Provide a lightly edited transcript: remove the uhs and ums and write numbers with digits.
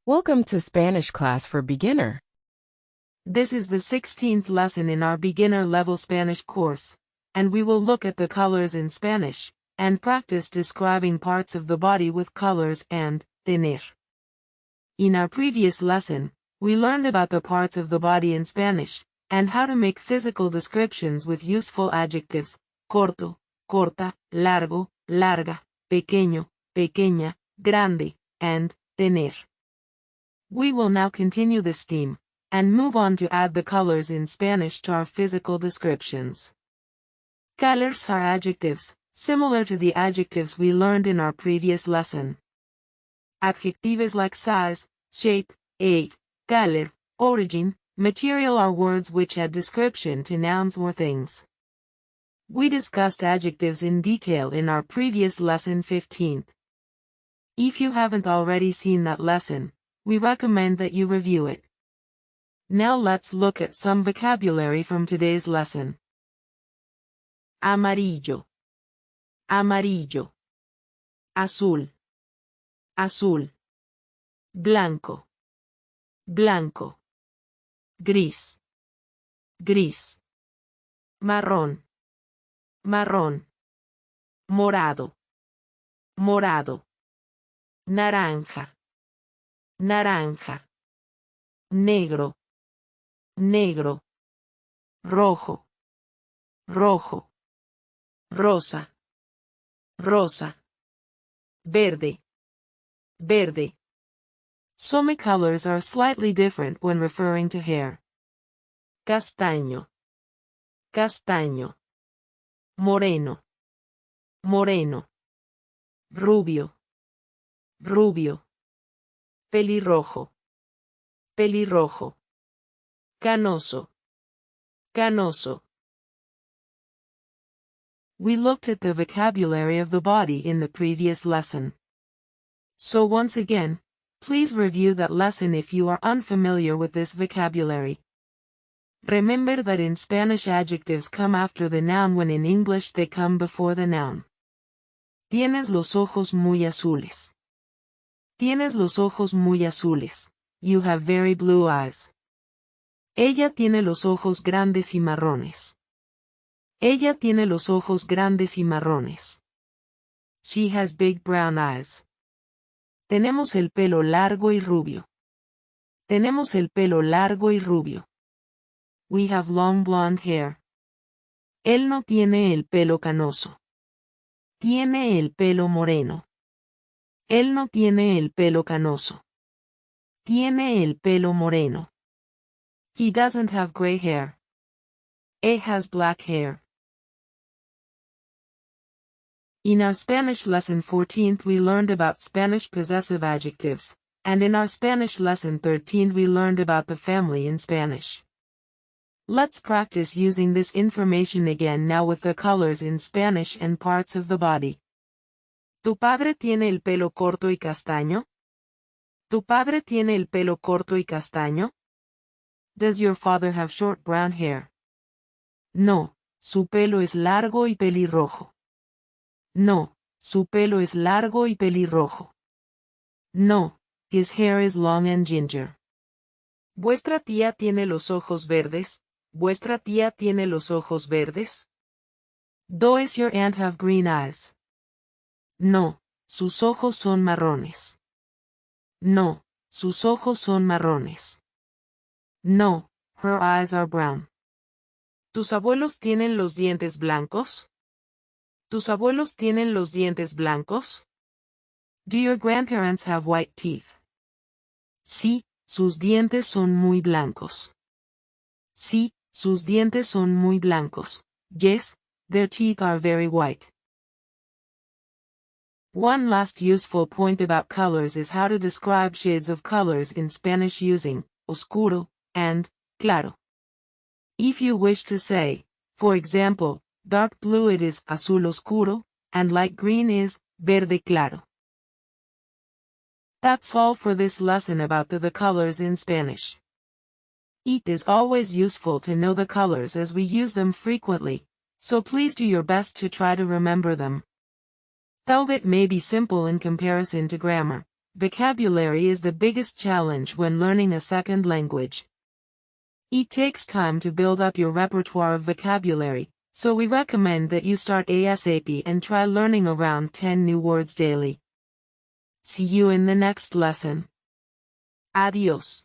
Welcome to Spanish class for beginner. This is the 16th lesson in our beginner level Spanish course, and we will look at the colors in Spanish, and practice describing parts of the body with colors and tener. In our previous lesson, we learned about the parts of the body in Spanish, and how to make physical descriptions with useful adjectives, corto, corta, largo, larga, pequeño, pequeña, grande, and tener. We will now continue this theme, and move on to add the colors in Spanish to our physical descriptions. Colors are adjectives, similar to the adjectives we learned in our previous lesson. Adjectives like size, shape, age, color, origin, material are words which add description to nouns or things. We discussed adjectives in detail in our previous lesson 15th. If you haven't already seen that lesson, we recommend that you review it. Now let's look at some vocabulary from today's lesson. Amarillo, amarillo. Azul, azul. Blanco, blanco. Gris, gris. Marrón, marrón. Morado, morado. Naranja, naranja. Negro, negro. Rojo, rojo. Rosa, rosa. Verde, verde. Some colors are slightly different when referring to hair. Castaño, castaño. Moreno, moreno. Rubio, rubio. Pelirrojo, pelirrojo. Canoso, canoso. We looked at the vocabulary of the body in the previous lesson. So once again, please review that lesson if you are unfamiliar with this vocabulary. Remember that in Spanish adjectives come after the noun when in English they come before the noun. Tienes los ojos muy azules. Tienes los ojos muy azules. You have very blue eyes. Ella tiene los ojos grandes y marrones. Ella tiene los ojos grandes y marrones. She has big brown eyes. Tenemos el pelo largo y rubio. Tenemos el pelo largo y rubio. We have long blonde hair. Él no tiene el pelo canoso. Tiene el pelo moreno. Él no tiene el pelo canoso. Tiene el pelo moreno. He doesn't have gray hair. He has black hair. In our Spanish lesson 14th we learned about Spanish possessive adjectives, and in our Spanish lesson 13 we learned about the family in Spanish. Let's practice using this information again now with the colors in Spanish and parts of the body. ¿Tu padre tiene el pelo corto y castaño? ¿Tu padre tiene el pelo corto y castaño? Does your father have short brown hair? No, su pelo es largo y pelirrojo. No, su pelo es largo y pelirrojo. No, his hair is long and ginger. ¿Vuestra tía tiene los ojos verdes? ¿Vuestra tía tiene los ojos verdes? Does your aunt have green eyes? No, sus ojos son marrones. No, sus ojos son marrones. No, her eyes are brown. ¿Tus abuelos tienen los dientes blancos? ¿Tus abuelos tienen los dientes blancos? Do your grandparents have white teeth? Sí, sus dientes son muy blancos. Sí, sus dientes son muy blancos. Yes, their teeth are very white. One last useful point about colors is how to describe shades of colors in Spanish using oscuro and claro. If you wish to say, for example, dark blue it is azul oscuro, and light green is verde claro. That's all for this lesson about the colors in Spanish. It is always useful to know the colors as we use them frequently, so please do your best to try to remember them. Though it may be simple in comparison to grammar, Vocabulary is the biggest challenge when learning a second language. It takes time to build up your repertoire of vocabulary, so we recommend that you start ASAP and try learning around 10 new words daily. See you in the next lesson. Adios.